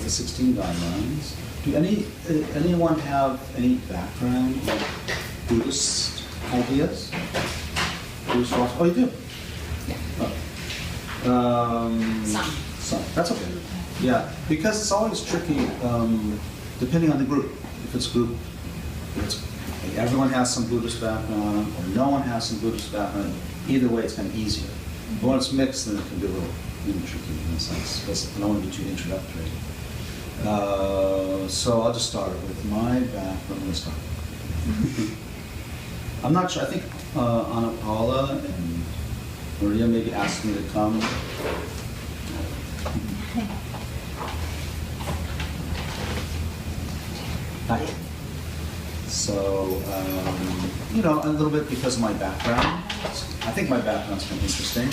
the 16 guidelines. Do anyone have any background in Buddhist ideas? Buddhist philosophy? Oh, you do? Yeah. Some. That's okay. Yeah, because it's always tricky depending on the group. If it's group, like everyone has some Buddhist background, or no one has some Buddhist background. Either way, it's kind of easier. But when it's mixed, then it can be a little tricky in a sense, because I don't want to be too introductory. So I'll just start with my background. I'm going to start. I'm not sure. I think Anna Paula and Maria maybe asked me to come. Hi. So, you know, a little bit because of my background. I think my background's kind of interesting.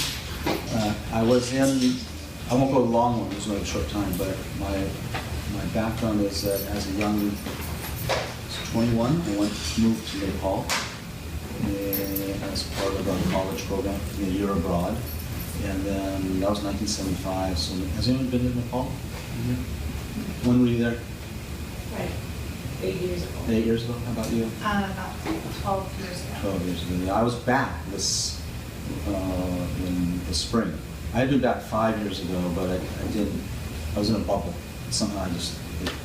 I won't go a long one, there's no short time, but my background is that as a young, 21, I moved to Nepal as part of a college program, a year abroad. And then that was 1975, so has anyone been to Nepal? Mm-hmm. When were you there? Right. 8 years ago. 8 years ago? How about you? About 12 years ago. 12 years ago. Yeah, I was back in the spring. I had been back 5 years ago, but I was in a bubble. Somehow it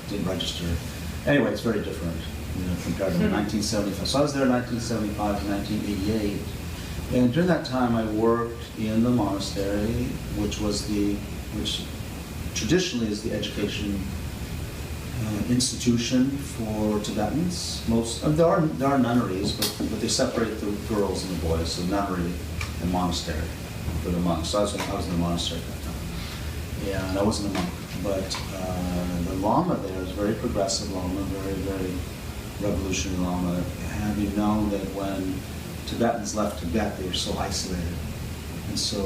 didn't register. Anyway, it's very different, you know, compared to 1975. So I was there in 1975 to 1988. And during that time, I worked in the monastery, which traditionally is the education institution for Tibetans. There are nunneries, but they separate the girls and the boys, so nunnery and monastery for the monks. So I was in the monastery at that time, and I wasn't a monk, but the Lama there is a very progressive Lama, very, very revolutionary Lama. Have you known that when Tibetans left Tibet, they were so isolated and so,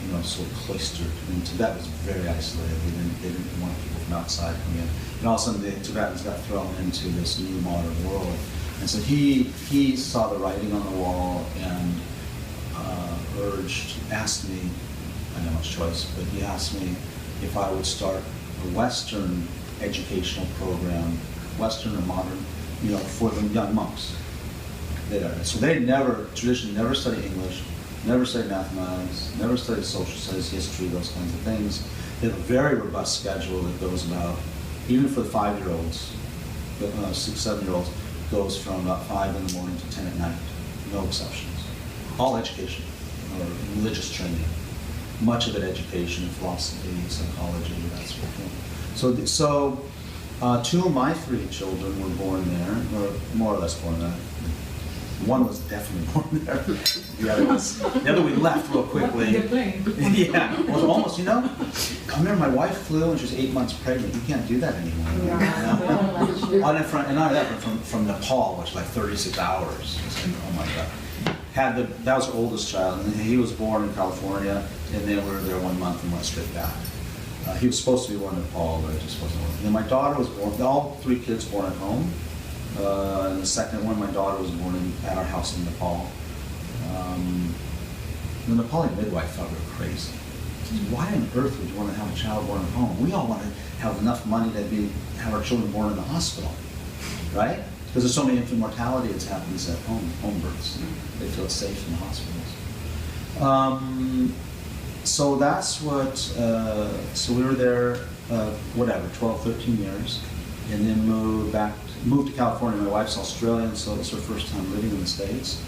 you know, so cloistered. I mean, Tibet was very isolated. They didn't want people from outside coming in. And all of a sudden, the Tibetans got thrown into this new modern world. And so he saw the writing on the wall and asked me, I didn't have much choice, but he asked me if I would start a Western educational program, Western or modern, you know, for the young monks there. So they traditionally never studied English, never studied mathematics, never studied social studies, history, those kinds of things. They have a very robust schedule that goes about, even for the 5-year-olds, 6, 7-year-olds, goes from about 5 in the morning to 10 at night, no exceptions. All education, or religious training. Much of it education, philosophy, psychology, that sort of thing. So 2 of my 3 children were born there, or more or less born there. One was definitely born there. The other we left real quickly. Yeah, well, almost, you know. I remember my wife flew and she was 8 months pregnant. You can't do that anymore. You know? And not that, but from Nepal, which is like 36 hours. Like, oh my God. That was our oldest child, and he was born in California, and then we were there 1 month and went straight back. He was supposed to be born in Nepal, but it just wasn't working. And my daughter was born, all 3 kids born at home. And the second one, my daughter was born at our house in Nepal. The Nepali midwife thought we were crazy. Why on earth would you want to have a child born at home? We all want to have enough money to have our children born in the hospital, right? Because there's so many infant mortality that happens at home births. They feel safe in the hospitals. So that's what, so we were there, 12, 13 years, and then moved to California. My wife's Australian, so it was her first time living in the States.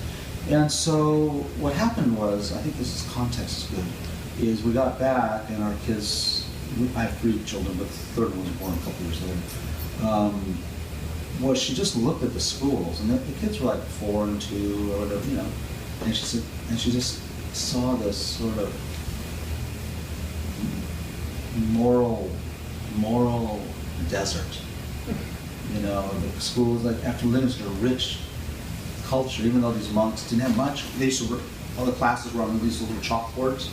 And so what happened was, I think this context is good, is we got back and our kids, I have 3 children, but the third one was born a couple years later. Well, she just looked at the schools, and the kids were like 4 and 2 or whatever, you know, and she just saw this sort of moral desert. You know, the schools, like after living in a rich culture, even though these monks didn't have much, all the classes were on these little chalkboards.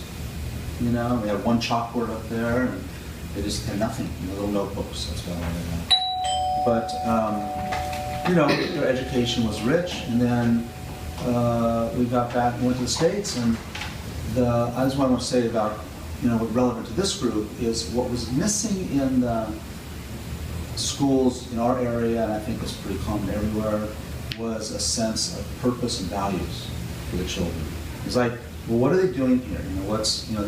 You know, we had 1 chalkboard up there, and they just had nothing, little notebooks. That's about all they had. But you know, their education was rich, and then we got back and went to the States, and I just want to say about, you know, what relevant to this group is what was missing in the schools in our area, and I think it's pretty common everywhere, was a sense of purpose and values for the children. It's like, well, what are they doing here?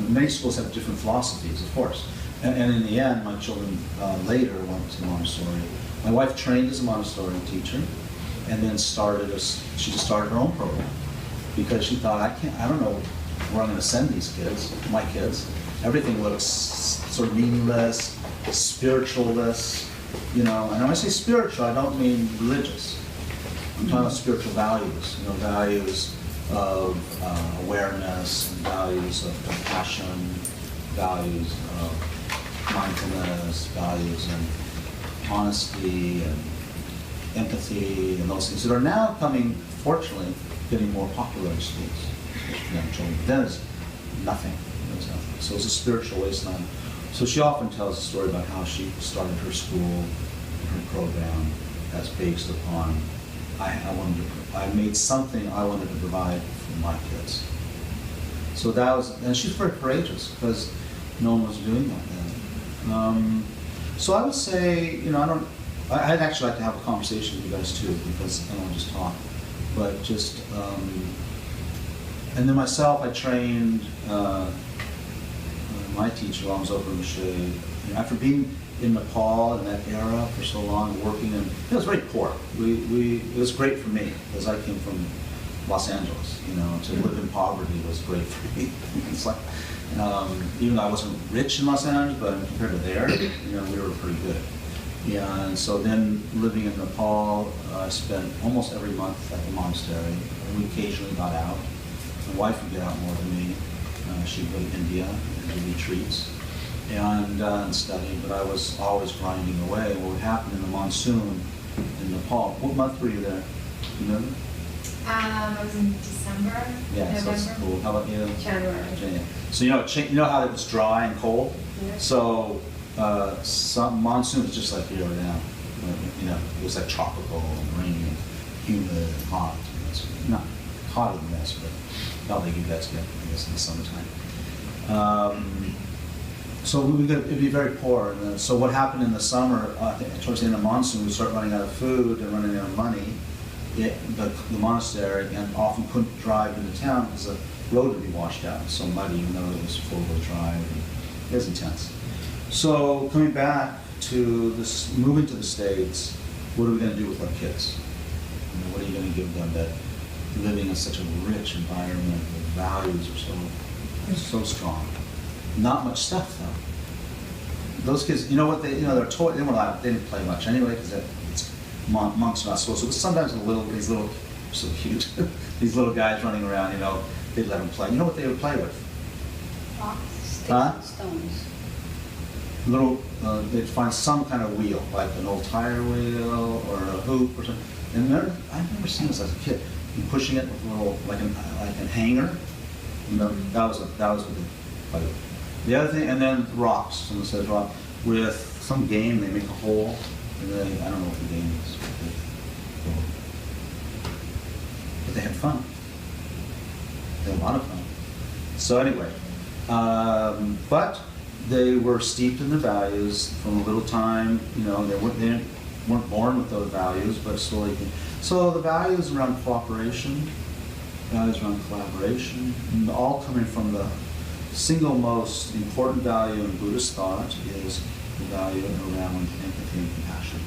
Many schools have different philosophies, of course. And in the end, my children later went to Montessori. My wife trained as a Montessori teacher, and then she just started her own program because she thought, I don't know where I'm going to send these kids, my kids. Everything looks sort of meaningless, spiritualless, And when I say spiritual, I don't mean religious. I'm talking about spiritual values, values of awareness, and values of compassion, values of mindfulness, values of honesty and empathy, and those things that are now fortunately, getting more popular in schools. Young children. But then it's nothing. There's nothing. So it's a spiritual wasteland. So she often tells a story about how she started her school, her program, that's based upon I made something I wanted to provide for my kids. So that was, and she's very courageous because no one was doing that then. So I would say, I'd actually like to have a conversation with you guys too, because I don't want to just talk, but just, and then myself, I trained my teacher, Alms Open after being in Nepal in that era for so long, working, and it was very poor. It was great for me because I came from Los Angeles. To live in poverty was great for me. It's like, even though I wasn't rich in Los Angeles, but compared to there, we were pretty good. Yeah, and so then living in Nepal, I spent almost every month at the monastery, and we occasionally got out. My wife would get out more than me. She'd go to India and do retreats and study, but I was always grinding away. What would happen in the monsoon in Nepal? What month were you there? Do you remember? I was in December, Yeah, November. so that's cool. How about you? January. So you know how it was dry and cold? Yeah. So some monsoon was just like here now. It was like tropical and rainy and humid and hot. It's not hotter than this, but not like you guys get, I guess, in the summertime. So it'd be very poor. And so what happened in the summer, towards the end of monsoon, we start running out of food and running out of money. The monastery, and often couldn't drive into town because the road would be washed out, so muddy, even though it was four-wheel drive. And it was intense. So coming back to this, moving to the States, what are we going to do with our kids? What are you going to give them that living in such a rich environment, the values are so strong. Not much stuff though. Those kids, what they're toy. They didn't play much anyway because monks are not supposed to. But sometimes these little, so cute, these little guys running around. They'd let them play. You know what they would play with? Rocks, Sticks Huh? and stones. They'd find some kind of wheel, like an old tire wheel or a hoop or something. And I remember seeing this as a kid. And pushing it with a little, like a hanger. That was what they played with. The other thing, and then rocks. Someone says rock with some game. They make a hole, and I don't know what the game is, but they had fun. They had a lot of fun. So anyway, but they were steeped in the values from a little time. They weren't born with those values, but slowly. So the values around cooperation, values around collaboration, and all coming from the single most important value in Buddhist thought is the value around empathy and compassion.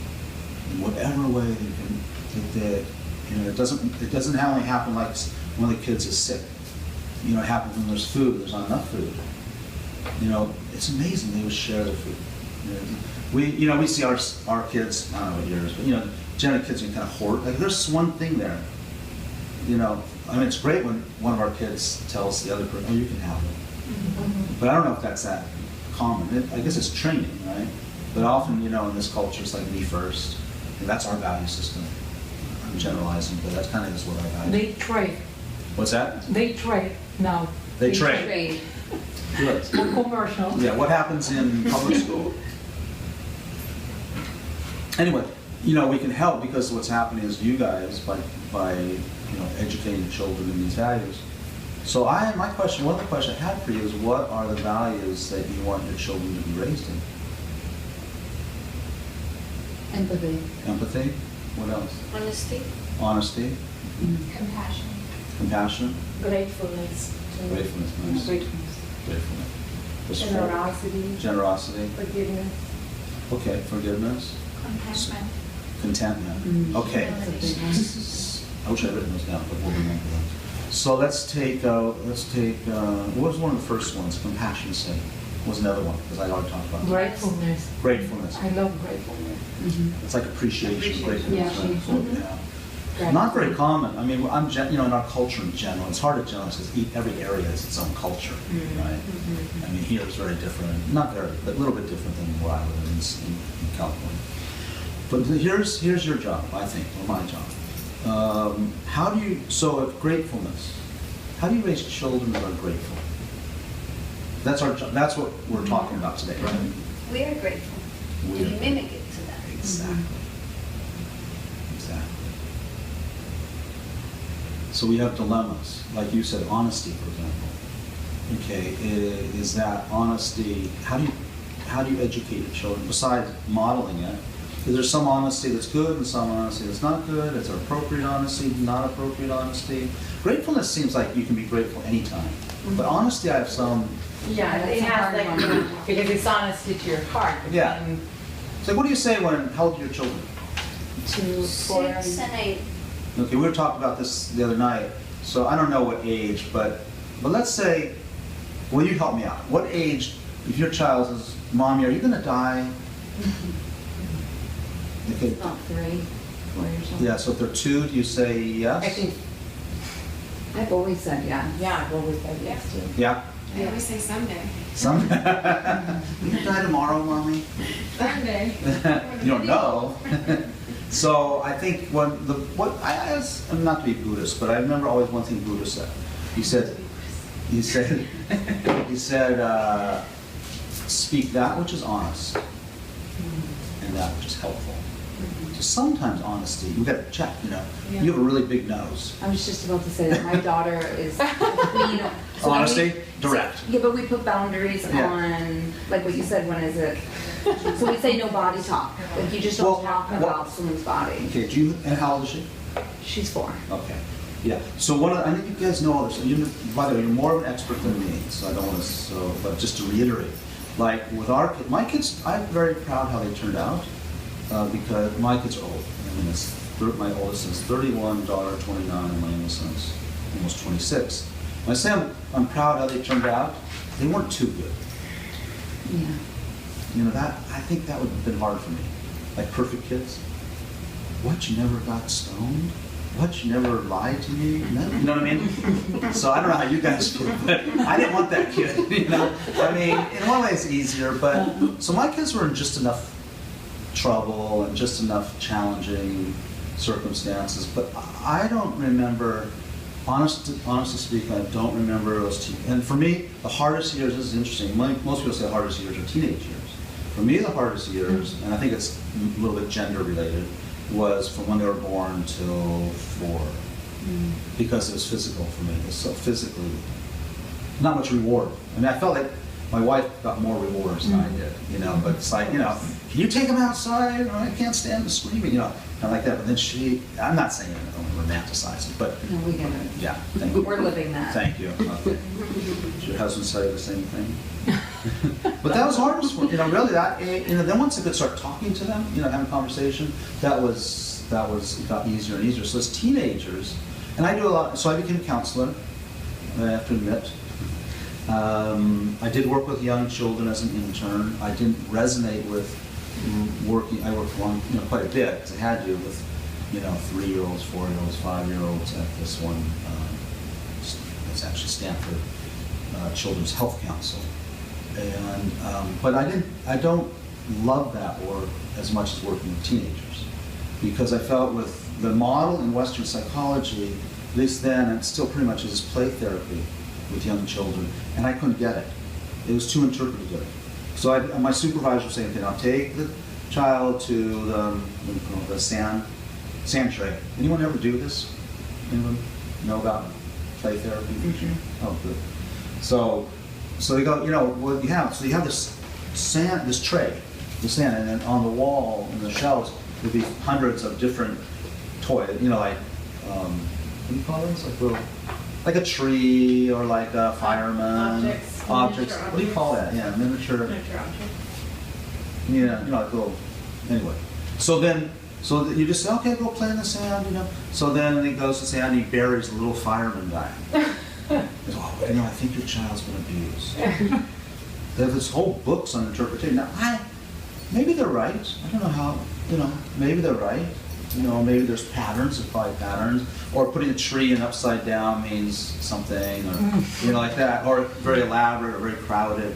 In whatever way it doesn't only happen like one of the kids is sick. It happens when there's food, there's not enough food. It's amazing they would share their food. We see our kids, I don't know what yours, but generally kids can kind of hoard. Like there's one thing there. It's great when one of our kids tells the other person, "Oh, you can have it." Mm-hmm. But I don't know if that's that common. I guess it's training, right? But often, in this culture, it's like me first. And that's our value system. I'm generalizing, but that kind of is what I value. They trade. What's that? They trade now. They trade. Good. It's not commercial. Yeah, what happens in public school? Anyway, we can help because what's happening is you guys, by educating the children in these values. So one of the questions I had for you is, what are the values that you want your children to be raised in? Empathy. Empathy. What else? Honesty. Honesty. Compassion. Compassion. Gratefulness. Gratefulness. Nice. Gratefulness. Gratefulness. There's four. Generosity. Generosity. Forgiveness. Okay. Forgiveness. Contentment. Contentment. Okay. That's a big one. I wish I'd written those down, but we'll remember them. So let's take, what was one of the first ones? Compassion sake. What was another one? Because I already talked about that. Gratefulness. Gratefulness. I love gratefulness. It's like appreciation, gratefulness. Yeah. Right? Mhm. Yeah. Not very common. I mean, in our culture in general, it's hard to generalize because every area has its own culture, right? I mean, here it's very different, not very, but a little bit different than where I live in California. But here's your job, I think, or my job. If gratefulness, how do you raise children that are grateful? That's our job. That's what we're talking about today, right? We are grateful. We We are. mimic it to them. Exactly. Exactly. So we have dilemmas, like you said, honesty, for example. Okay, is that honesty? How do you educate your children besides modeling it? Is there some honesty that's good and some honesty that's not good? Is there appropriate honesty, not appropriate honesty? Gratefulness seems like you can be grateful anytime, but honesty, I have some. Yeah, That's it a has hard like, one. because it's honesty to your heart. but Yeah. then So what do you say how old are your children? 2, 4, 6 and 8. Okay, we were talking about this the other night, so I don't know what age, but let's say, well, you help me out. What age, if your child says, Mommy, are you gonna die? Okay, about 3, 4 years old. yeah, so if they're 2, do you say yes? I think, I've always said yeah. yeah, I've always said yes to. Yeah? I always say someday. Some? You gonna die tomorrow, Mommy? Someday. You don't know. So I think I'm not to be Buddhist, but I remember always one thing Buddha said. He said, speak that which is honest and that which is helpful. So sometimes honesty, we got to check, you have a really big nose. I was just about to say that my daughter is the queen of... so when Honesty, we- direct. Yeah, but we put boundaries Yeah. on, like what you said, when is it? So we say no body talk. Like you just don't Well, talk what- about someone's body. Okay, and how old is she? She's 4. Okay, yeah. So I think you guys know all this. By the way, you're more of an expert than me, so I don't want to. But just to reiterate, like with my kids, I'm very proud how they turned out because my kids are old. I mean, my oldest is 31, daughter 29, and my youngest son's almost 26. When I say I'm proud how they turned out, they weren't too good. Yeah. I think that would have been hard for me. Like perfect kids. What, you never got stoned? What, you never lied to me? No, you know what I mean? So I don't know how you guys feel, but I didn't want that kid, I mean, in one way it's easier, but, so my kids were in just enough trouble and just enough challenging circumstances, but I don't remember, honestly speaking, I don't remember those and for me, the hardest years, this is interesting, most people say the hardest years are teenage years. For me, the hardest years, and I think it's a little bit gender related, was from when they were born till 4, because it was physical for me. It was so physically, not much reward. I mean, I felt like my wife got more rewards than I did, but it's like, can you take them outside? I can't stand the screaming, kind of like that. But then I'm not saying I don't romanticize it, but No, we get it. yeah, thank you. We're living that. Thank you. Okay. Did your husband say the same thing? But that was hardest for really that. Then once I could start talking to them, having a conversation, it got easier and easier. So as teenagers, and I do a lot. So I became a counselor. I have to admit. I did work with young children as an intern. I didn't resonate with working. I worked quite a bit because I had to with 3-year-olds, 4-year-olds, 5-year-olds at this one. It's actually Stanford Children's Health Council. And but I don't love that work as much as working with teenagers, because I felt with the model in Western psychology, at least then, and still pretty much is play therapy with young children, and I couldn't get it. It was too interpretative. So my supervisor was saying, okay, now take the child to the sand tray. Anyone ever do this? Anyone know about play therapy? Mm-hmm. Oh, good. So they go, so you have this sand, this tray, the sand, and then on the wall, in the shelves, there'd be hundreds of different toys, you know, like, what do you call those? Like little, like a tree or like a fireman. Objects. What do you call that? Yeah, miniature. Miniature object. Yeah, you know, like little, anyway. So then, you just say, okay, go play in the sand, you know. So then he goes to the sand and he buries the little fireman guy. He goes, oh, you know, I think your child's been abused. There's this whole books on interpretation. Now, maybe they're right. I don't know how, you know, maybe they're right. You know, maybe there's patterns, there's probably patterns. Or putting a tree in upside down means something, or, you know, like that. Or very elaborate or very crowded.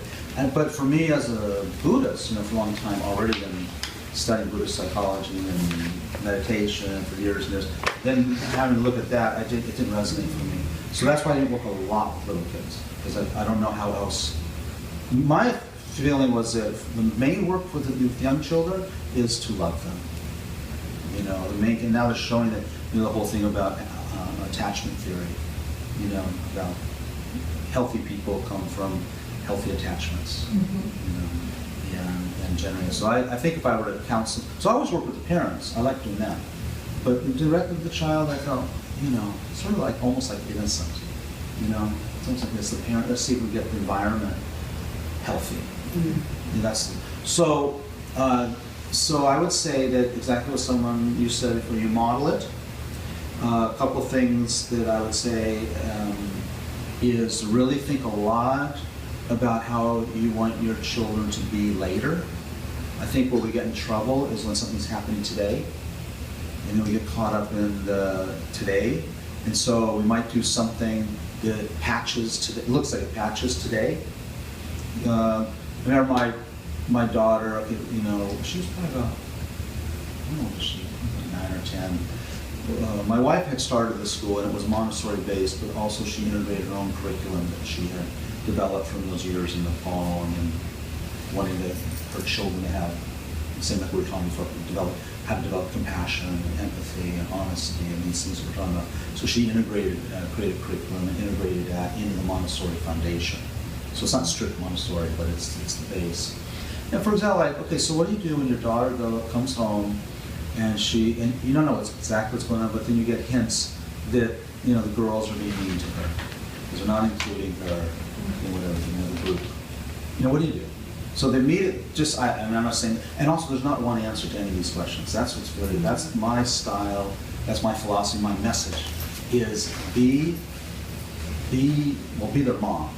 But for me as a Buddhist, you know, for a long time already been studying Buddhist psychology and meditation for years and years, then having to look at that, it didn't resonate for me. So that's why I didn't work a lot with little kids, because I don't know how else. My feeling was that the main work with young children is to love them. You know, and now they're showing that, you know, the whole thing about attachment theory, you know, about healthy people come from healthy attachments, you know, and generally. So I think if I were to counsel, so I always work with the parents, I like doing that. But directly with the child, I felt, you know, sort of like, almost like innocent, you know. It's almost like it's the parent, let's see if we get the environment healthy. And that's, so I would say that exactly what someone, you said, when you model it, a couple of things that I would say is really think a lot about how you want your children to be later. I think where we get in trouble is when something's happening today, and then we get caught up in the today, and so we might do something that patches today. It looks like it patches today. I remember my daughter, you know, she was probably about, I don't know, was she 9 or 10. My wife had started the school, and it was Montessori based, but also she integrated her own curriculum that she had developed from those years in Nepal, and then wanting her children to have, the same like we were talking before, how to develop compassion and empathy and honesty and these things we're talking about. So she integrated, created curriculum and integrated that into the Montessori foundation. So it's not strict Montessori, but it's the base. And for example, like, okay, so what do you do when your daughter comes home and you don't know exactly what's going on, but then you get hints that, you know, the girls are being mean to her because they're not including her in whatever, you know, the group. You know, what do you do? So they meet it, just, I'm not saying, and also there's not one answer to any of these questions. That's what's really, that's my style, that's my philosophy, my message, is be their mom,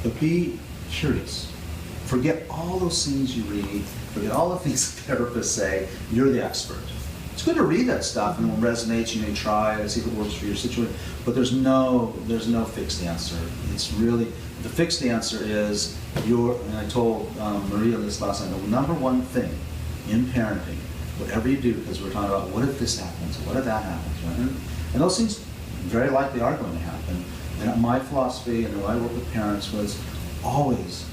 but be curious. Forget all those things you read, forget all the things therapists say, you're the expert. It's good to read that stuff, and when it resonates, you may try it and see if it works for your situation, but there's no fixed answer. It's really, the fixed answer is and I told Maria this last night, the number one thing in parenting, whatever you do, because we're talking about what if this happens, what if that happens, right? And those things very likely are going to happen. And my philosophy and the way I work with parents was always,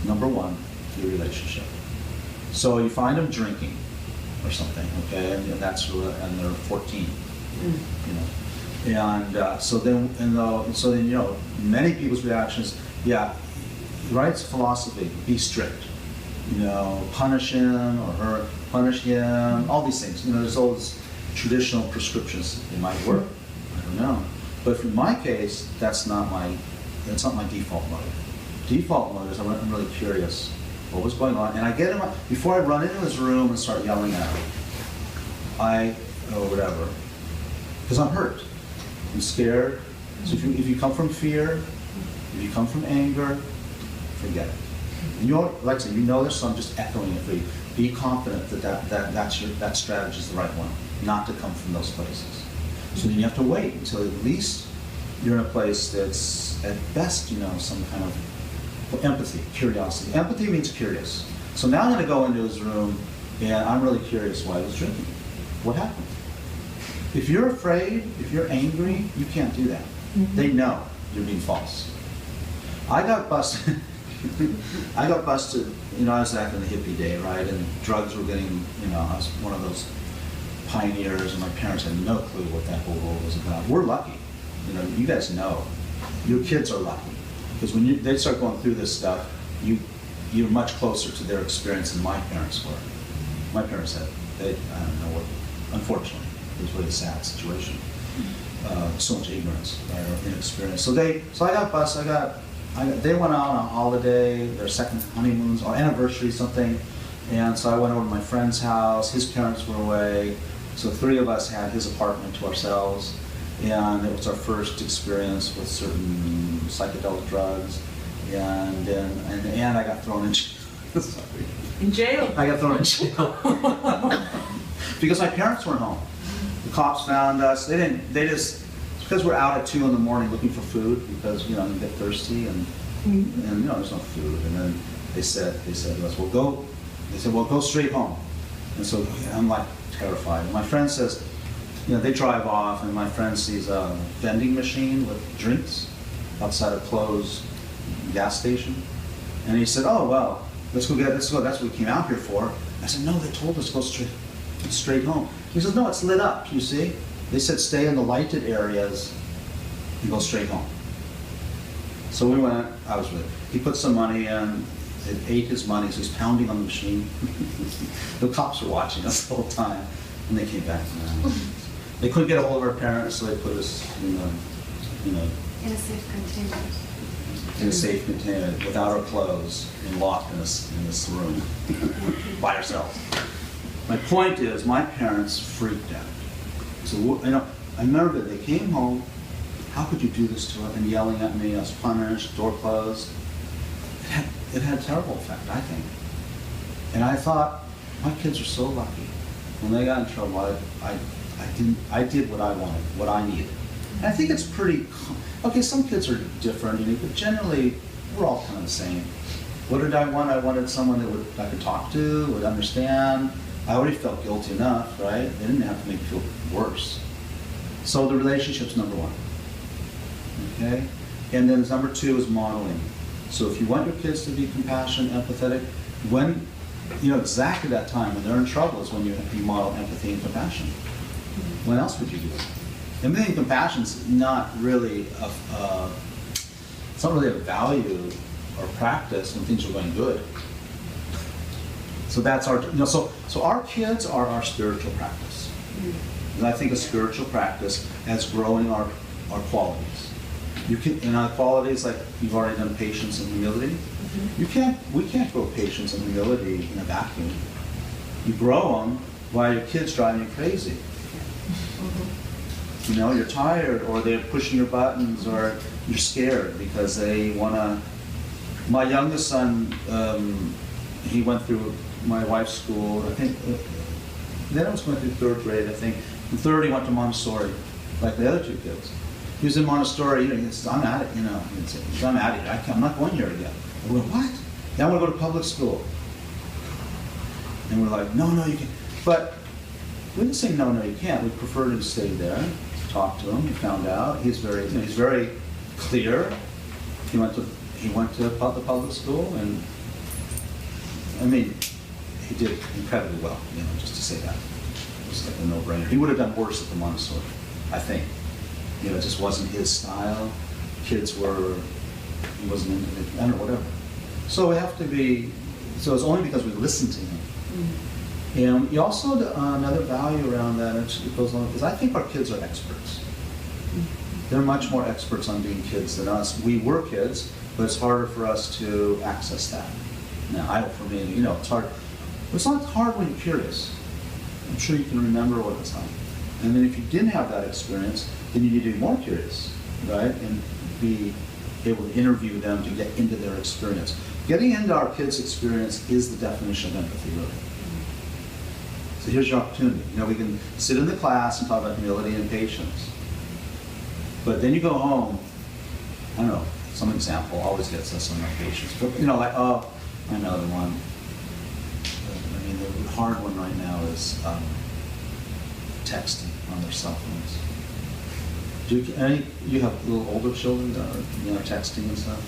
number one, the relationship. So you find them drinking or something, okay, and that's and they're 14, you know, and so then you know, many people's reactions, yeah, right? It's philosophy. Be strict, you know, punish him or her, punish him, all these things. You know, there's all these traditional prescriptions. They might work. I don't know. But for my case, that's not my default mode. Default mode is I'm really curious what was going on, and I get him before I run into his room and start yelling at him. Or whatever, because I'm hurt, I'm scared. So if you come from fear, if you come from anger, forget it. And you know, like I said, you know this, so I'm just echoing it for you. Be confident that strategy is the right one, not to come from those places. So then you have to wait until at least you're in a place that's at best, you know, some kind of empathy, curiosity. Empathy means curious. So now I'm going to go into his room, and I'm really curious why he was drinking. What happened? If you're afraid, if you're angry, you can't do that. They know you're being false. I got busted. You know, I was back in the hippie day, right? And drugs were getting, you know, I was one of those pioneers, and my parents had no clue what that whole world was about. We're lucky. You know, you guys know. Your kids are lucky. Because when they start going through this stuff, you're much closer to their experience than my parents were. My parents had I don't know what, unfortunately, it was really a sad situation. So much ignorance, right, or inexperience. So I got bused. They went out on a holiday, their second honeymoons or anniversary, something. And so I went over to my friend's house. His parents were away. So 3 of us had his apartment to ourselves. And it was our first experience with certain psychedelic drugs. And then I got thrown in jail. Sorry. In jail? I got thrown in jail. Because my parents weren't home. The cops found us. They just, because we're out at 2 in the morning looking for food, because, you know, you get thirsty and you know, there's no food. And then they said to us, well, go straight home. And so I'm like terrified. And my friend says, you know, they drive off and my friend sees a vending machine with drinks outside a closed gas station. And he said, oh, well, let's go. That's what we came out here for. I said, no, they told us to go straight home. He says, no, it's lit up, you see? They said stay in the lighted areas and go straight home. So we went, I was with him. He put some money in, it ate his money, so he's pounding on the machine. The cops were watching us the whole time, and they came back. They couldn't get a hold of our parents, so they put us in In a safe container. a safe container without our clothes and locked in this room by ourselves. My point is, my parents freaked out. So I remember that they came home. How could you do this to us? And yelling at me. I was punished. Door closed. It had a terrible effect, I think. And I thought, my kids are so lucky. When they got in trouble, I did what I wanted, what I needed. And I think it's pretty. Okay, some kids are different, but generally we're all kind of the same. What did I want? I wanted someone that I could talk to, would understand. I already felt guilty enough, right? They didn't have to make me feel worse. So the relationship's number 1. Okay? And then number 2 is modeling. So if you want your kids to be compassionate, empathetic, when, exactly that time when they're in trouble is when you model empathy and compassion. When else would you do it? Empathy and compassion's not really it's not really a value or practice when things are going good. So that's our, so our kids are our spiritual practice. And I think a spiritual practice as growing our qualities. You can, in our qualities, like you've already done patience and humility, we can't grow patience and humility in a vacuum. You grow them while your kid's driving you crazy. You're tired, or they're pushing your buttons, or you're scared because they want to. My youngest son, he went through my wife's school, I think, then I was going through 3rd grade, I think. In 3rd, he went to Montessori, like the other 2 kids. He was in Montessori, he says, I'm at it, I'm at it, I'm not going here again. I went, what? Now I want to go to public school. And we're like, no, you can't. But we didn't say, no, you can't. We preferred to stay there, talk to him, we found out. He's very clear. He went to the public school, and he did incredibly well, just to say that. It was like a no-brainer. He would have done worse at the Montessori, I think. It just wasn't his style. He wasn't into it, I don't know, whatever. So we have to be, so it's only because we listen to him. And you also, another value around that, it goes on, because I think our kids are experts. They're much more experts on being kids than us. We were kids, but it's harder for us to access that. Now, for me, it's hard. It's not hard when you're curious. I'm sure you can remember what it's like. And then if you didn't have that experience, then you need to be more curious, right? And be able to interview them to get into their experience. Getting into our kids' experience is the definition of empathy, really. So here's your opportunity. We can sit in the class and talk about humility and patience. But then you go home, I don't know, some example always gets us on our patience. But, like, another one. The hard one right now is texting on their cell phones. You have little older children that are, texting and stuff?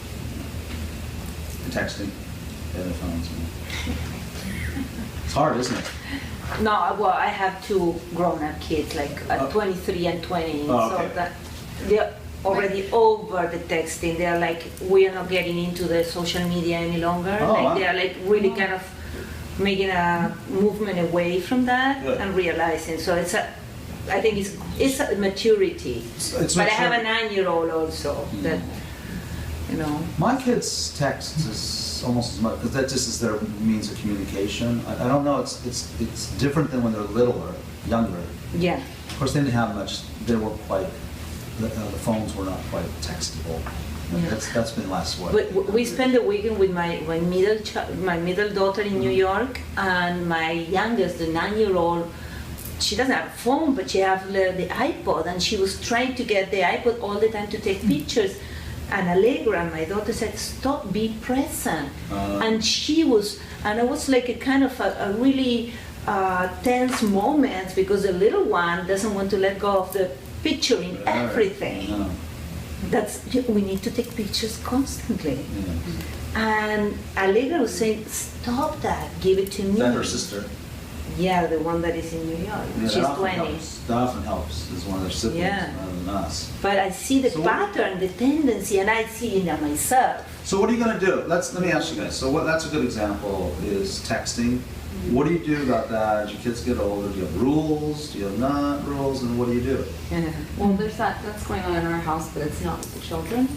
Texting, their phones. It's hard, isn't it? No, well, I have 2 grown-up kids, like 23 and 20, okay. so that they're already over the texting. They're like, we are not getting into the social media any longer. Wow. They are like really kind of making a movement away from that Good. and realizing. So I think it's a maturity. It's But I have a mature. 9-year-old also that, you know. My kids text is almost as much, because that just is their means of communication. I don't know, it's different than when they're littler, younger. Yeah. Of course, they didn't have much, they were quite, the phones were not quite textable. Yeah. That's been less what. We spent the weekend with my middle daughter in New York, and my youngest, the 9-year-old, she doesn't have a phone, but she has the iPod, and she was trying to get the iPod all the time to take pictures. And Allegra, my daughter, said, "Stop, be present." And she was, and it was like a kind of a really tense moment, because the little one doesn't want to let go of the picturing everything. Yeah. We need to take pictures constantly. Yeah. And Allegra was saying, "Stop that, give it to me." Is that her sister? Yeah, the one that is in New York. Yeah, She's that often 20. helps. That often helps, is one of their siblings Yeah. rather than us. But I see the So- pattern, the tendency, and I see it in myself. So what are you going to do? Let me ask you guys. So that's a good example is texting. What do you do about that as your kids get older? Do you have rules? Do you have not rules? And what do you do? Well, there's that's going on in our house, but it's not with the children.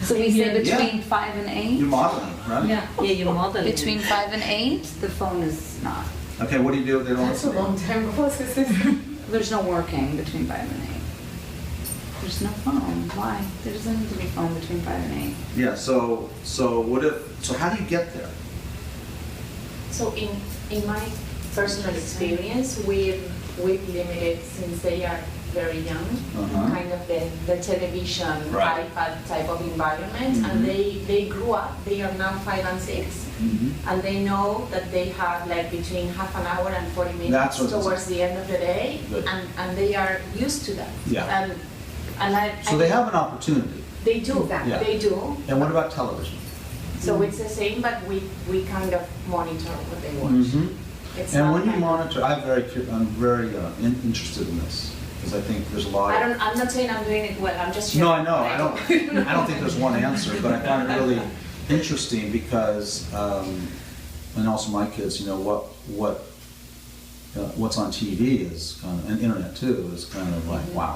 So we say between 5 and 8. You're modeling, right? Yeah. Yeah, you model it. Between 5 and 8, the phone is not. Okay, what do you do if they don't That's a listen? long time ago. There's no working between 5 and 8. There's no phone. Why? There doesn't need to be phone between 5 and 8. Yeah, so how do you get there? So in my personal experience, we've limited, since they are very young, Uh-huh. kind of the television, Right. iPad type of environment, Mhm. and they grew up. They are now 5 and 6, Mm-hmm. and they know that they have like between half an hour and 40 That's minutes what it is. towards the end of the day, Good. and they are used to that. Yeah. And So they have an opportunity. They do. Exactly. Yeah. They do. And what about television? So it's the same, but we kind of monitor what they watch. Mm-hmm. It's And not when you kind of- monitor, I'm very interested in this, because I think there's a lot. I'm not saying I'm doing it well. I'm just sharing. No, I know. what I don't think there's one answer, but I find it really interesting because, and also my kids, you know, what's on TV is kind of, and internet too, is kind of like, wow,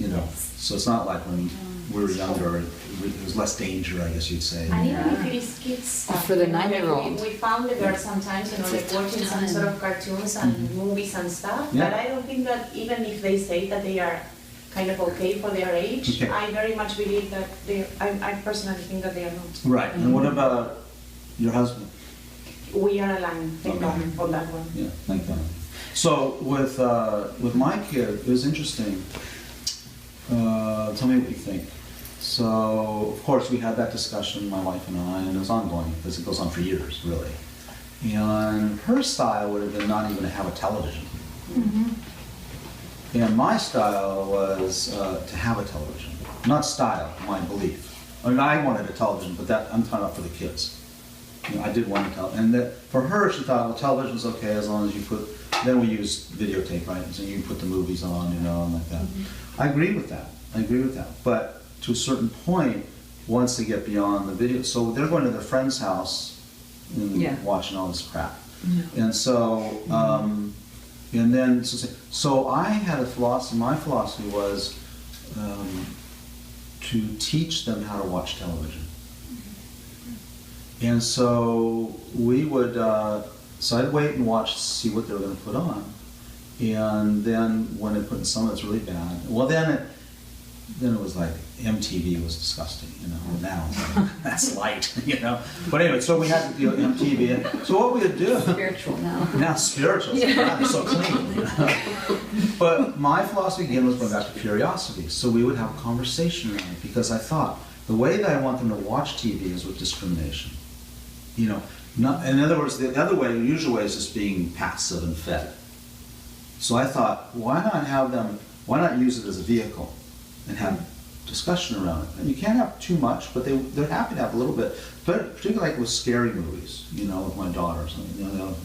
you know. So it's not like when we were younger, it was less danger, I guess you'd say. And even if it is kids stuff, For the you know, like 9-year-old. we found that there are sometimes, you know, like watching some sort of cartoons and movies and stuff. Yeah. But I don't think that even if they say that they are kind of okay for their age, Okay. I very much believe that I personally think that they are not. Right. And what about your husband? We are aligned on that one. Yeah, thank God. So with my kid, it was interesting. Tell me what you think. So, of course, we had that discussion, my wife and I, and it was ongoing because it goes on for years, really. And her style would have been not even to have a television. And my style was to have a television. Not style, my belief. I mean, I wanted a television, but that I'm talking about for the kids. You know, I did want a television. And that, for her, she thought, well, television's okay as long as you put, then we used videotape, right? So you put the movies on, you know, and like that. I agree with that. I agree with that. But to a certain point, once they get beyond the video, so they're going to their friend's house and Yeah. watching all this crap. And so, and then, so I had a philosophy, my philosophy was to teach them how to watch television. And so we would, so I'd wait and watch to see what they were going to put on. And then when they put in some that's really bad, well then it was like MTV was disgusting, you know. And now it's like, that's light, you know. But anyway, so we had to deal with MTV. And so what we would do, Spiritual now. now spiritual, so God, they're so clean. You know? But my philosophy again was going back to curiosity. So we would have a conversation around it because I thought the way that I want them to watch TV is with discrimination. You know, not, in other words, the other way, the usual way is just being passive and fed. So I thought, why not use it as a vehicle and have discussion around it? And you can't have too much, but they're happy to have a little bit, but particularly like with scary movies, you know, with my daughter or something, you know,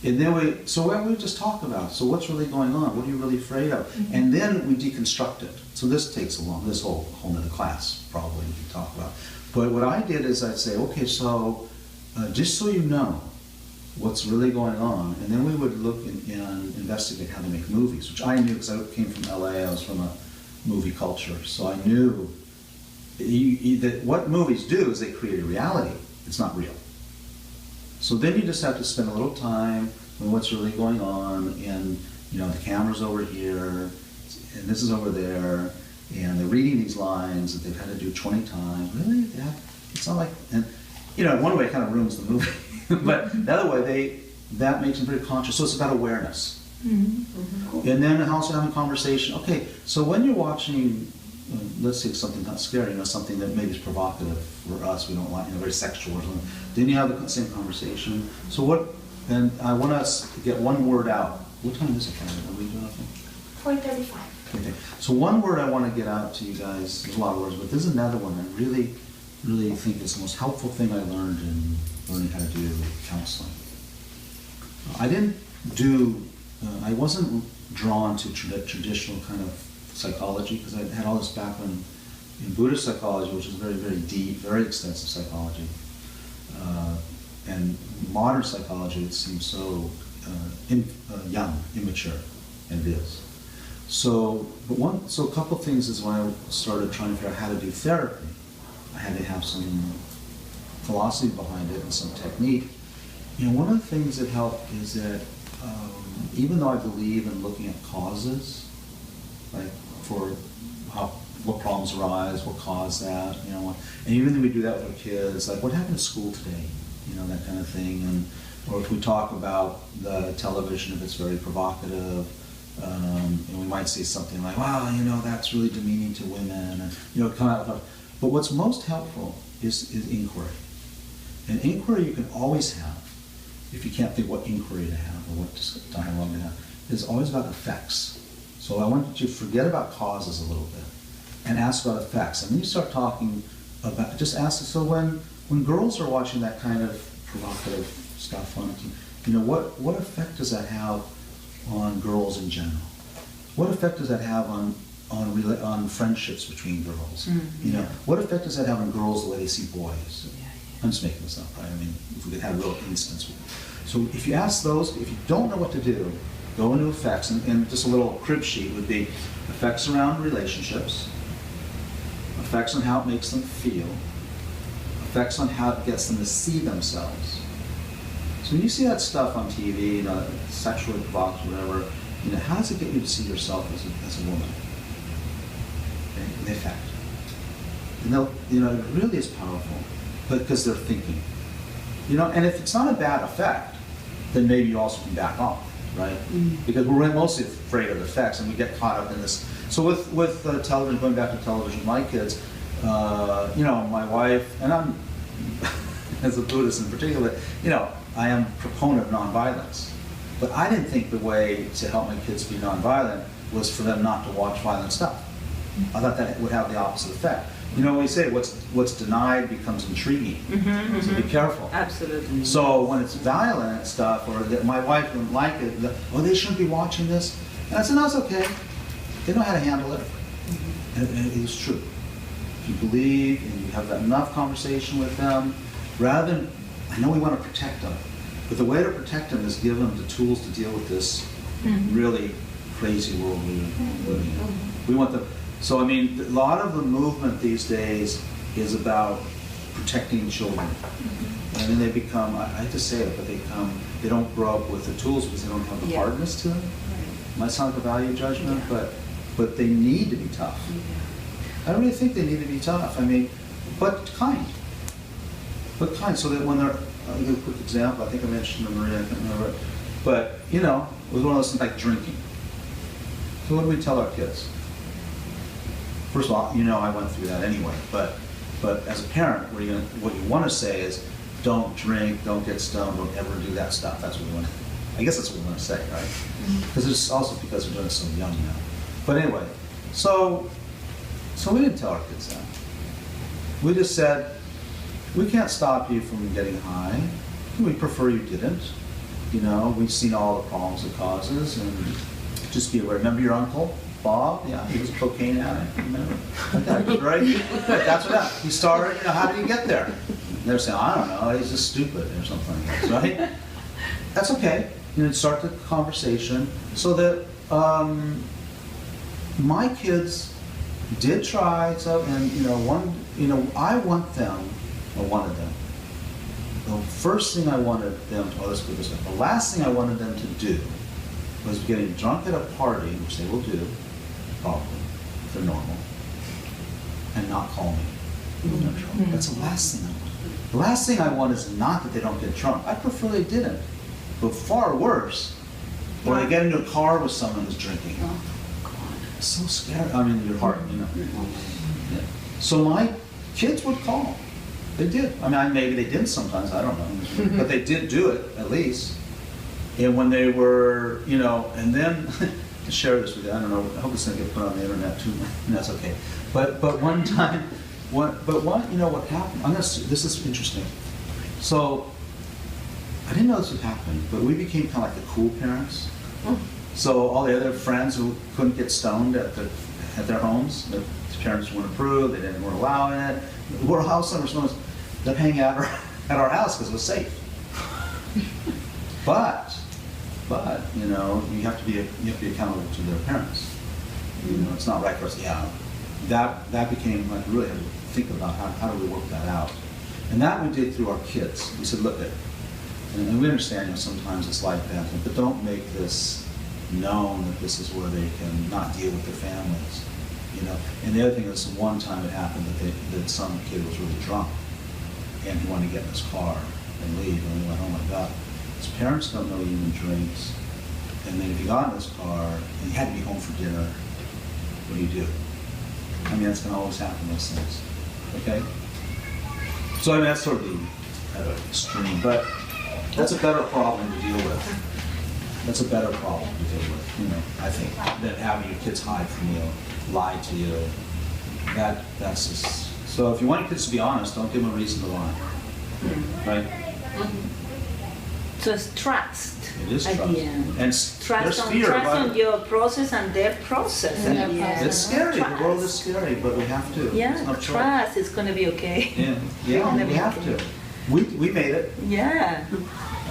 and then we just talk about, so what's really going on? What are you really afraid of? Mm-hmm. And then we deconstruct it. So this takes this whole nother class probably we can talk about. But what I did is I'd say, okay, so just so you know what's really going on. And then we would look and investigate how to make movies, which I knew because I came from LA, I was from a movie culture. So I knew that what movies do is they create a reality. It's not real. So then you just have to spend a little time on what's really going on, and the camera's over here, and this is over there, and they're reading these lines that they've had to do 20 times. Really? Yeah. It's not like, and in one way it kind of ruins the movie, but the other way that makes them very conscious. So it's about awareness. Mm-hmm. And then also having conversation. Okay, so when you're watching, let's say something not scary, something that maybe is provocative for us, we don't want, very sexual or something, then you have the same conversation. So and I want us to get one word out. What time is it? Are we doing anything? 4:35. Okay. So one word I want to get out to you guys, there's a lot of words, but there's another one I really, really think is the most helpful thing I learned in learning how to do counseling. I wasn't drawn to traditional kind of psychology because I had all this background in Buddhist psychology, which is very, very deep, very extensive psychology. And modern psychology, it seems so young, immature, and it is. So a couple of things is when I started trying to figure out how to do therapy. I had to have some philosophy behind it and some technique. One of the things that helped is that even though I believe in looking at causes, like for what problems arise, what caused that, and even though we do that with our kids, like what happened at school today, that kind of thing, or if we talk about the television, if it's very provocative, and we might say something like, wow, that's really demeaning to women, and come out with. But what's most helpful is inquiry. And inquiry you can always have, if you can't think what inquiry to have or what dialogue to have, is always about effects. So I want you to forget about causes a little bit and ask about effects. And then you start talking about, just ask, so when girls are watching that kind of provocative stuff on what effect does that have on girls in general? What effect does that have on friendships between girls? Mm-hmm. What effect does that have on girls the way they see boys? I'm just making this up, right? I mean, if we could have a real instance. So if you ask those, if you don't know what to do, go into effects, and just a little crib sheet would be effects around relationships, effects on how it makes them feel, effects on how it gets them to see themselves. So when you see that stuff on TV, sexually provocative, whatever, how does it get you to see yourself as a woman? Okay? The effect. It really is powerful, because they're thinking. And if it's not a bad effect, then maybe you also can back off, right? Because we're mostly afraid of effects, and we get caught up in this. So with television, going back to television, my kids, my wife, and I'm, as a Buddhist in particular, I am a proponent of nonviolence. But I didn't think the way to help my kids be nonviolent was for them not to watch violent stuff. I thought that would have the opposite effect. We say what's denied becomes intriguing, so be careful. Absolutely. So when it's violent stuff, or that my wife wouldn't like it, they shouldn't be watching this. And I said, no, it's okay. They know how to handle it. And it is true. If you believe and you have enough conversation with them, rather than, I know we want to protect them, but the way to protect them is give them the tools to deal with this really crazy world we're living in. We want them. So I mean, a lot of the movement these days is about protecting children. And then they become, I hate to say it, but they don't grow up with the tools because they don't have the hardness to them. Might sound like a value judgment, but they need to be tough. I don't really think they need to be tough. I mean, but kind. So that when they're, I'll give a quick example. I think I mentioned to Maria, I can't remember it. But, it was one of those things like drinking. So what do we tell our kids? First of all, I went through that anyway, but as a parent, what you want to say is, don't drink, don't get stoned, don't ever do that stuff. That's what we want to, I guess that's what we want to say, right? Because it's also because we're doing it so young now. But anyway, so we didn't tell our kids that. We just said, we can't stop you from getting high. We prefer you didn't. We've seen all the problems it causes, and just be aware. Remember your uncle? Bob, he was a cocaine addict, remember? Okay, right? That's what happened. He started, how did he get there? they're saying, I don't know, he's just stupid or something like that, right? That's okay. You know, start the conversation so that my kids did try, so, and I wanted them. The first thing I wanted them to, let's put it this way, the last thing I wanted them to do was getting drunk at a party, which they will do, probably, if they're normal, and not call me. That's the last thing I want. The last thing I want is not that they don't get drunk. I prefer they didn't. But far worse, or they get into a car with someone who's drinking. Oh, God. It's so scary. I mean, your heart, Yeah. So my kids would call. They did. I mean, maybe they didn't sometimes, I don't know. But they did do it, at least. And when they were, and then, to share this with you, I don't know, I hope it's going to get put on the internet too, and that's okay. But one time, what happened, this is interesting. So, I didn't know this would happen, but we became kind of like the cool parents. So all the other friends who couldn't get stoned at their homes, their parents weren't approved, they weren't allowing it. We're a house under snow. They're hanging out at our house because it was safe. But you have to be accountable to their parents. It's not right for us. Yeah, that became like we really had to think about how do we work that out, and that we did through our kids. We said, look at. And we understand, sometimes it's like that, but don't make this known that this is where they can not deal with their families, And the other thing is, one time it happened that some kid was really drunk, and he wanted to get in his car and leave, and we went, oh my God, his parents don't know he even drinks, and then if he got in his car and he had to be home for dinner, what do? I mean, that's going to always happen, those things, okay? So I mean, that's sort of the extreme, but that's a better problem to deal with. That's a better problem to deal with, I think, than having your kids hide from you, lie to you. That's just, so if you want your kids to be honest, don't give them a reason to lie. Right? So it's trust. It is at trust. the end. And Trust on your process and their process. And at the their end. it's scary. Trust. The world is scary, but we have to. Yeah, It's no choice. trust. It's going to be okay. Yeah, we have to. We made it. Yeah.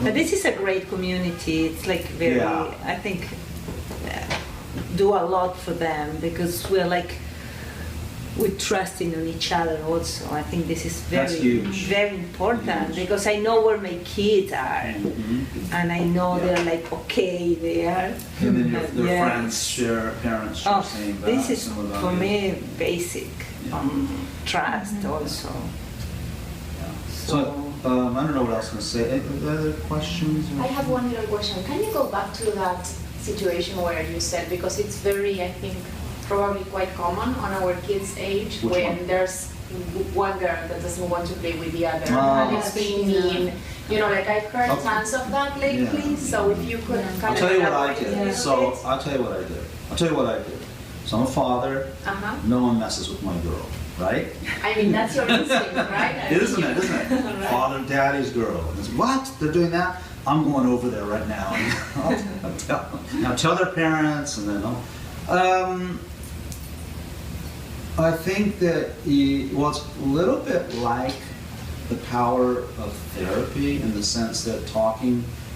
But this is a great community. It's like very, Yeah. I think, do a lot for them because we're trusting on each other also. I think this is That's very, huge. very important Huge. because I know where my kids are and I know Yeah. they're like okay there. And then their Yes. friends share, parents share Oh, same this values, is similar for values. me basic trust also. Yeah. So, I don't know what else I'm going to say. Any other questions? I have one little question. Can you go back to that situation where you said, because it's very, I think, probably quite common on our kids' age, Which when one? there's one girl that doesn't want to play with the other, Ah. and it's being mean. I've heard Okay. tons of that lately, Yeah. so if you could kind I'll of tell you what I elaborate a did. little So, bit. I'll tell you what I did. So I'm a father. Uh-huh. No one messes with my girl, right? I mean, that's your instinct, right? Isn't it? Father, daddy's girl. And it's, what? They're doing that? I'm going over there right now. I'll tell their parents, and then I think that it's a little bit like the power of therapy in the sense that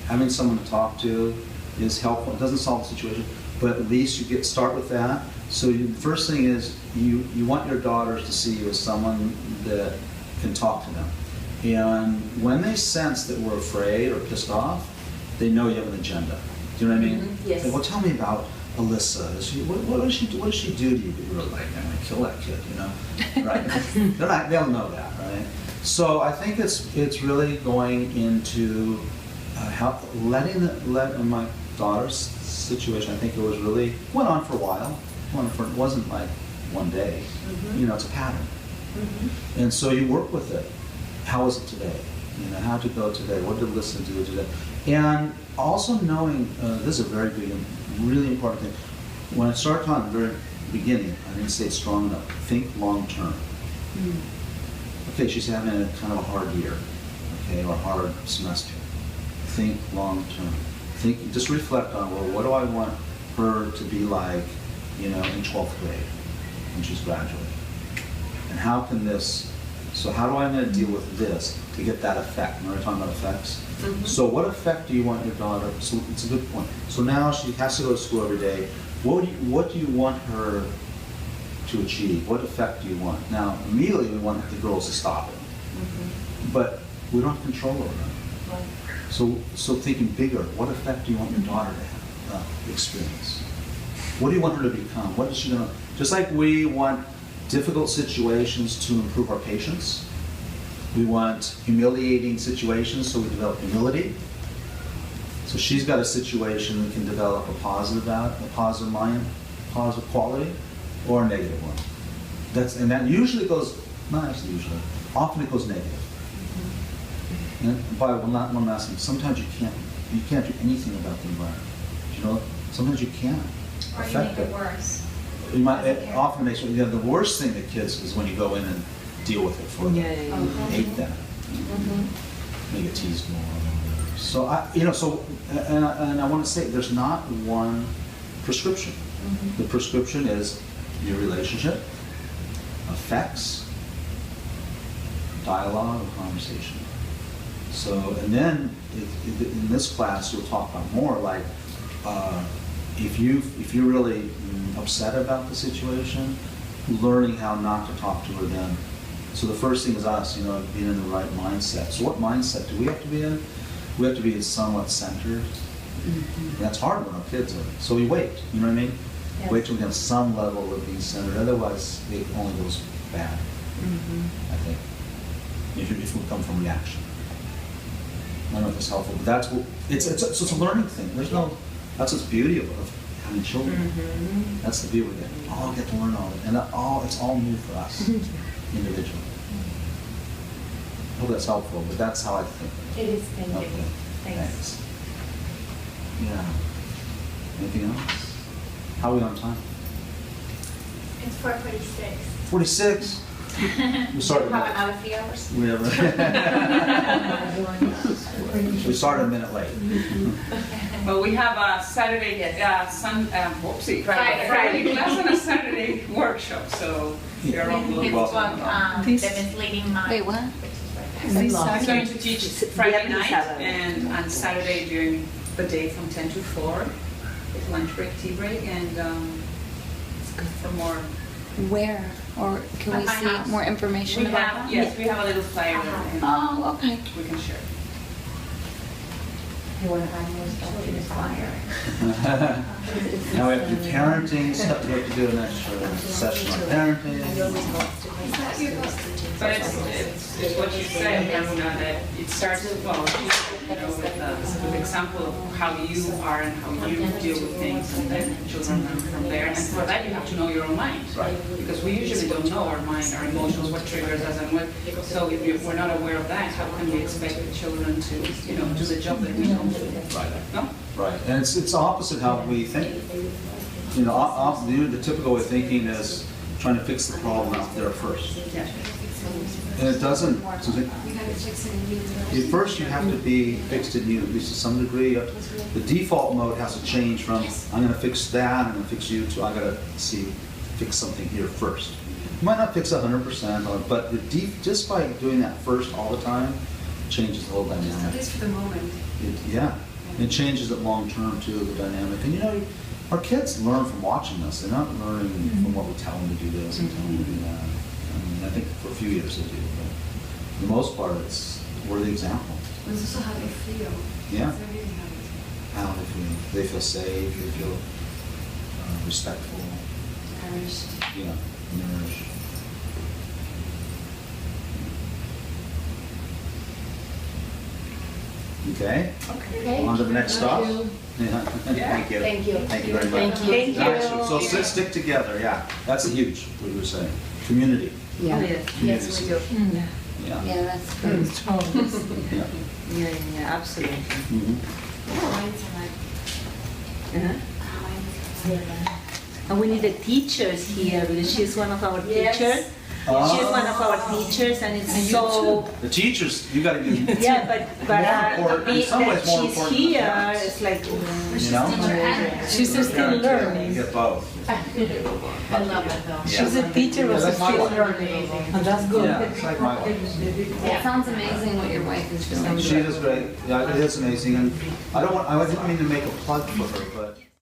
having someone to talk to is helpful. It doesn't solve the situation, but at least you start with that. So the first thing is you want your daughters to see you as someone that can talk to them. And when they sense that we're afraid or pissed off, they know you have an agenda. Do you know what I mean? Mhm, yes. Say, well, tell me about Alyssa. What does she do to you? We're like, I'm gonna kill that kid, Right? They'll know that, right? So I think it's really going into letting my daughter's situation. I think it was really went on for a while. It wasn't like one day. It's a pattern. And so you work with it. How is it today? How did it go today? What did Alyssa do today? And also knowing, this is a very big, really important thing. When I started talking at the very beginning, I didn't say it strong enough. Think long term. Okay, she's having a kind of a hard year, or a hard semester. Think long term. Just reflect on, well, what do I want her to be like, in 12th grade when she's graduating? And how can this So how do I going to deal with this to get that effect? Remember talking about effects? Mhm. So what effect do you want your daughter, so it's a good point. So now she has to go to school every day. What do you want her to achieve? What effect do you want? Now, immediately we want the girls to stop it. But we don't have control over them. So thinking bigger, what effect do you want your daughter to have, experience? What do you want her to become? What is she gonna, just like we want difficult situations to improve our patience, we want humiliating situations so we develop humility. So she's got a situation that can develop a positive mind, positive quality, or a negative one. And that usually goes, not actually usually, often it goes negative. And by one last thing, sometimes you can't do anything about the environment. You know, sometimes you can't Or you affect make it worse. It often makes the worst thing that kids is when you go in and deal with it for them. Hate that. They get teased more. So and I want to say there's not one prescription. The prescription is your relationship, effects, dialogue, or conversation. So, and then in this class you'll talk about more like if you're really upset about the situation, learning how not to talk to her then. So the first thing is us, being in the right mindset. So what mindset do we have to be in? We have to be somewhat centered. And that's hard when our kids are. So we wait, you know what I mean? Yes. Wait till we have some level of being centered. Otherwise, it only goes bad, I think. If we come from reaction. I don't know if it's helpful, but that's what, it's a learning thing. That's what's beauty of having children. That's the beauty of it. Oh, I get to learn all of it. And it's all new for us, individually. I hope that's helpful, but that's how I think. It is, thank you. Okay. Thanks. Yeah. Anything else? How are we on time? It's 4:46. 46? We started. Have another 3 hours? We have. We started a minute late. Well, we have a Saturday, Friday class and a Saturday workshop, so you're all His welcome. book, The Misleading Mind. Wait, what? He's going to teach Friday night Saturday. and on Saturday during the day from 10 to 4, with lunch break, tea break, and it's good for more. Where? Or can we I see have- more information We about have, that? yes, we have a little flyer and Oh, okay. we can share. You want to find more stuff in the flyer? Now we have to do parenting stuff. We have to do an extra session on parenting. But it's what you said, Karuna, that it starts with with example of how you are and how you deal with things, and then children learn from there. And for that, you have to know your own mind. Right. Because we usually don't know our mind, our emotions, what triggers us, and what. So if we're not aware of that, how can we expect the children to, do the job that we don't do? Right. No? Right. And it's opposite how we think. The typical way of thinking is trying to fix the problem out there first. Yeah. And it doesn't. We gotta fix it in you. First, you have to be fixed in you, at least to some degree. The default mode has to change from I'm going to fix that, I'm going to fix you, to I got to fix something here first. You might not fix 100%, but just by doing that first all the time, changes the whole At dynamic. least for the moment. It changes it long term too, the dynamic. And our kids learn from watching us. They're not learning from what we tell them to do this and tell them to do that. I think for a few years they do, but for the most part, we're the example. But it's also how they feel. Yeah. It's everything how they feel. How they feel safe, they feel respectful, Nourished. nourished. Okay. Okay. On to the next stop. Yeah. Thank you. Thank you. Thank you very much. Thank you. Nice. So stick together. Yeah, that's huge. What you were saying, community. Yeah. Yes, we do. Yeah. Yeah, that's good. Yeah. Yeah, absolutely. Mhm. Minds are like, And we need the teachers here because she's one of our Yes. teachers. She's one of our teachers, and it's so. The teachers, you gotta be, Yeah, but More important- in some ways more she's important than here. parents. It's like. you know? She's still You learning. get both. I love it though. She's a teacher, but Yeah, she's that's my still wife. learning. And that's good. Yeah, it's like my wife. It sounds amazing what your wife is doing. She is great, yeah, it is amazing, and I didn't mean to make a plug for her, but.